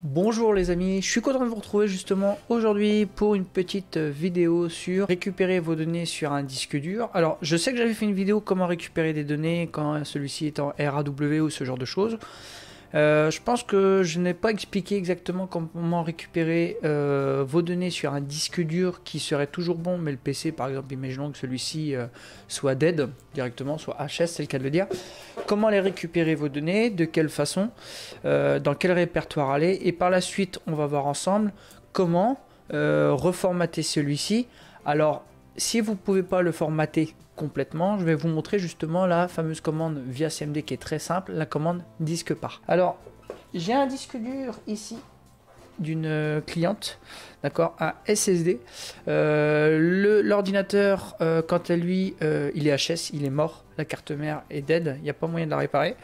Bonjour les amis, je suis content de vous retrouver justement aujourd'hui pour une petite vidéo sur récupérer vos données sur un disque dur. Alors je sais que j'avais fait une vidéo comment récupérer des données quand celui-ci est en RAW ou ce genre de choses. Je pense que je n'ai pas expliqué exactement comment récupérer vos données sur un disque dur qui serait toujours bon, mais le PC par exemple, imaginons que celui-ci soit dead directement, soit HS, c'est le cas de le dire. Comment les récupérer vos données, de quelle façon, dans quel répertoire aller, et par la suite on va voir ensemble comment reformater celui-ci. Alors si vous ne pouvez pas le formater complètement, je vais vous montrer justement la fameuse commande via CMD qui est très simple, la commande disque part. Alors j'ai un disque dur ici d'une cliente, d'accord, un SSD. L'ordinateur, quant à lui, il est HS, il est mort, la carte mère est dead, il n'y a pas moyen de la réparer.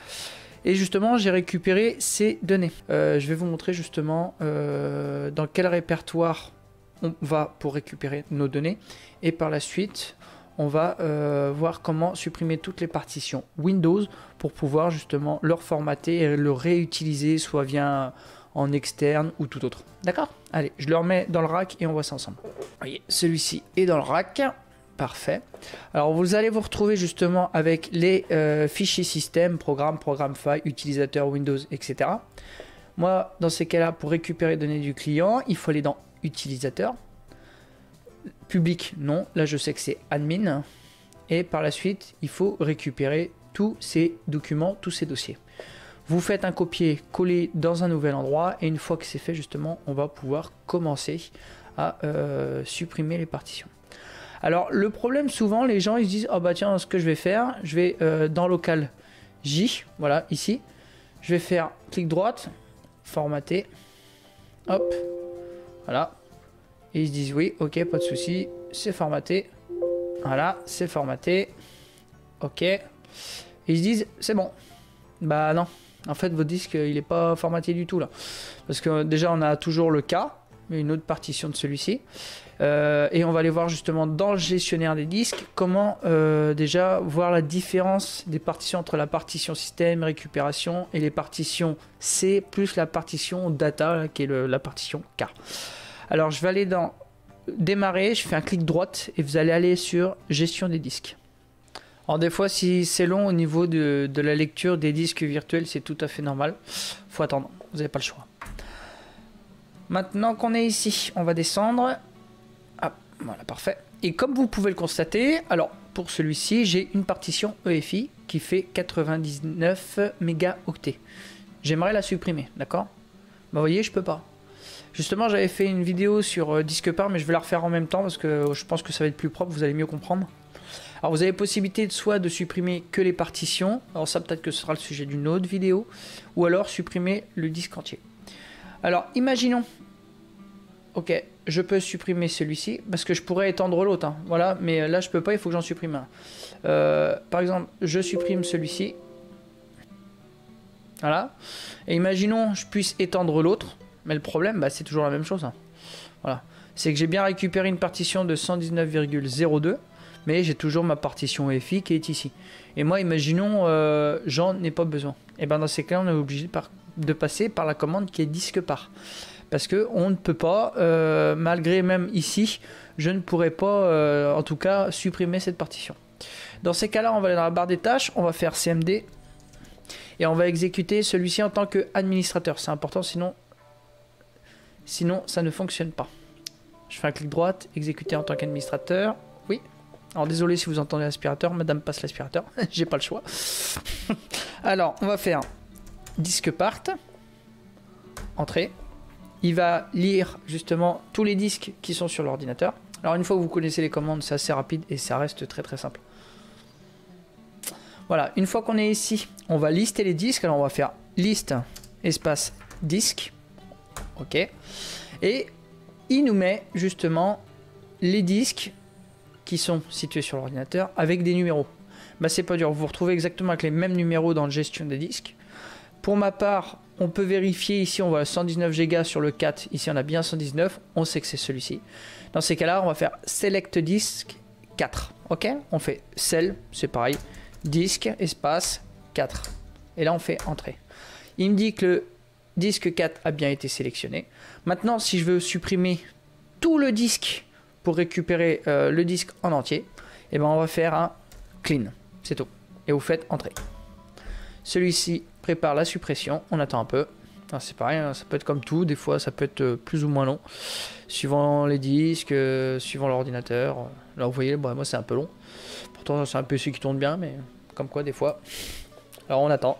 Et justement, j'ai récupéré ces données. Je vais vous montrer justement dans quel répertoire on va pour récupérer nos données. Et par la suite, on va voir comment supprimer toutes les partitions Windows pour pouvoir justement le reformater et le réutiliser, soit via en externe ou tout autre. D'accord? Allez, je le remets dans le rack et on voit ça ensemble. Voyez, celui-ci est dans le rack. Parfait. Alors vous allez vous retrouver justement avec les fichiers système, programme file, utilisateur Windows, etc. Moi, dans ces cas-là, pour récupérer les données du client, il faut aller dans utilisateur. Public, non. Là, je sais que c'est admin. Et par la suite, il faut récupérer tous ces documents, tous ces dossiers. Vous faites un copier-coller dans un nouvel endroit. Et une fois que c'est fait, justement, on va pouvoir commencer à supprimer les partitions. Alors, le problème, souvent, les gens, ils se disent, oh bah tiens, ce que je vais faire, je vais dans local J, voilà, ici. Je vais faire clic droite, formater. Hop, voilà. Et ils se disent oui, ok, pas de souci, c'est formaté. Voilà, c'est formaté. Ok. Et ils se disent c'est bon. Bah non, en fait votre disque il n'est pas formaté du tout là. Parce que déjà on a toujours le cas, une autre partition de celui-ci. Et on va aller voir justement dans le gestionnaire des disques comment déjà voir la différence des partitions entre la partition système, récupération et les partitions C plus la partition data là, qui est la partition K. Alors je vais aller dans démarrer, je fais un clic droite et vous allez aller sur gestion des disques. Alors des fois si c'est long au niveau de la lecture des disques virtuels, c'est tout à fait normal, faut attendre, vous n'avez pas le choix. Maintenant qu'on est ici, on va descendre. Ah, voilà, parfait. Et comme vous pouvez le constater, alors pour celui-ci, j'ai une partition EFI qui fait 99 mégaoctets. J'aimerais la supprimer, d'accord? Bah vous voyez, je peux pas. Justement, j'avais fait une vidéo sur disque part, mais je vais la refaire en même temps parce que je pense que ça va être plus propre, vous allez mieux comprendre. Alors, vous avez possibilité soit de supprimer que les partitions, alors ça peut-être que ce sera le sujet d'une autre vidéo, ou alors supprimer le disque entier. Alors, imaginons, ok, je peux supprimer celui-ci parce que je pourrais étendre l'autre, hein, voilà, mais là je peux pas, il faut que j'en supprime un. Par exemple, je supprime celui-ci, voilà, et imaginons je puisse étendre l'autre. Mais le problème, bah, c'est toujours la même chose. Hein. Voilà. C'est que j'ai bien récupéré une partition de 119,02, mais j'ai toujours ma partition EFI qui est ici. Et moi, imaginons, j'en ai pas besoin. Et ben dans ces cas, on est obligé de passer par la commande qui est disque part. Parce qu'on ne peut pas, malgré même ici, je ne pourrais pas, en tout cas, supprimer cette partition. Dans ces cas-là, on va aller dans la barre des tâches, on va faire CMD, et on va exécuter celui-ci en tant qu'administrateur. C'est important, sinon ça ne fonctionne pas. Je fais un clic droite, exécuter en tant qu'administrateur. Oui. Alors désolé si vous entendez l'aspirateur, madame passe l'aspirateur, j'ai pas le choix. Alors on va faire disque part, entrée. Il va lire justement tous les disques qui sont sur l'ordinateur. Alors une fois que vous connaissez les commandes, c'est assez rapide et ça reste très très simple. Voilà, une fois qu'on est ici, on va lister les disques. Alors on va faire liste espace disque. Ok, et il nous met justement les disques qui sont situés sur l'ordinateur avec des numéros. Bah c'est pas dur, vous vous retrouvez exactement avec les mêmes numéros dans la gestion des disques. Pour ma part, on peut vérifier ici, on voit 119 Go sur le 4, ici on a bien 119, on sait que c'est celui-ci. Dans ces cas-là, on va faire select disk 4. Ok, on fait cell, c'est pareil, disque espace 4. Et là on fait entrée. Il me dit que disque 4 a bien été sélectionné. Maintenant, si je veux supprimer tout le disque pour récupérer le disque en entier, et ben on va faire un clean, c'est tout. Et vous faites entrer. Celui-ci prépare la suppression, on attend un peu. C'est pareil, hein, ça peut être comme tout, des fois ça peut être plus ou moins long, suivant les disques, suivant l'ordinateur. Là vous voyez, bon, moi c'est un peu long. Pourtant c'est un PC qui tourne bien, mais comme quoi des fois. Alors on attend.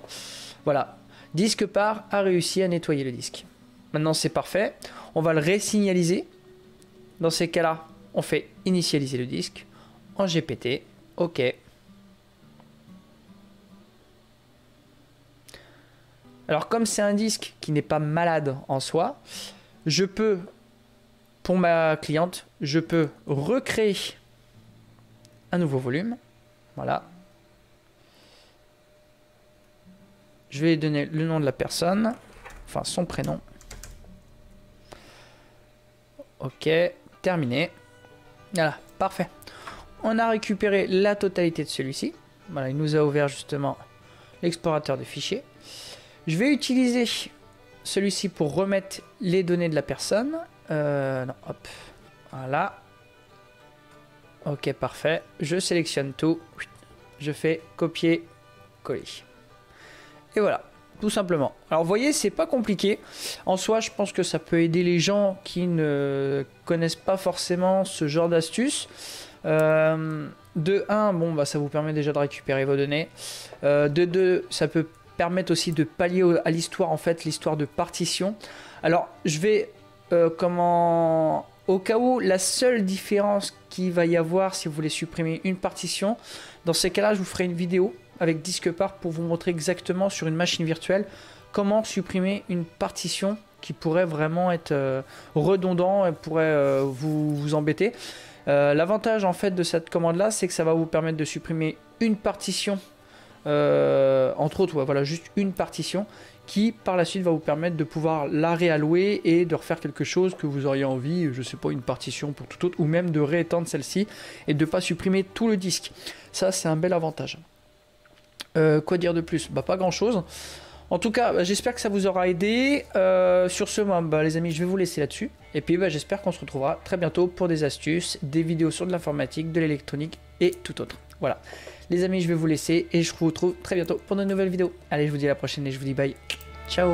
Voilà, disque part a réussi à nettoyer le disque. Maintenant c'est parfait, on va le resignaliser. Dans ces cas-là, on fait initialiser le disque en GPT, OK. Alors comme c'est un disque qui n'est pas malade en soi, je peux, pour ma cliente, je peux recréer un nouveau volume. Voilà. Je vais donner le nom de la personne, enfin son prénom. OK, terminé. Voilà, parfait. On a récupéré la totalité de celui-ci. Voilà, il nous a ouvert justement l'explorateur de fichiers. Je vais utiliser celui-ci pour remettre les données de la personne. Non, hop. Voilà. OK, parfait. Je sélectionne tout. Je fais copier, coller. Et voilà, tout simplement. Alors, vous voyez, c'est pas compliqué. En soi, je pense que ça peut aider les gens qui ne connaissent pas forcément ce genre d'astuce. De 1, bon, bah, ça vous permet déjà de récupérer vos données. De 2, ça peut permettre aussi de pallier à l'histoire, en fait, l'histoire de partition. Alors, je vais, au cas où, la seule différence qu'il va y avoir si vous voulez supprimer une partition, dans ces cas-là, je vous ferai une vidéo avec disque part pour vous montrer exactement sur une machine virtuelle comment supprimer une partition qui pourrait vraiment être redondant et pourrait vous embêter. L'avantage en fait de cette commande là, c'est que ça va vous permettre de supprimer une partition, entre autres, ouais, voilà, juste une partition qui par la suite va vous permettre de pouvoir la réallouer et de refaire quelque chose que vous auriez envie, je sais pas, une partition pour tout autre, ou même de réétendre celle-ci et de pas supprimer tout le disque. Ça c'est un bel avantage. Quoi dire de plus? Bah pas grand chose. En tout cas, j'espère que ça vous aura aidé. Sur ce, les amis, je vais vous laisser là-dessus. Et puis j'espère qu'on se retrouvera très bientôt pour des astuces, des vidéos sur de l'informatique, de l'électronique et tout autre. Voilà. Les amis, je vais vous laisser et je vous retrouve très bientôt pour de nouvelles vidéos. Allez, je vous dis à la prochaine et je vous dis bye. Ciao.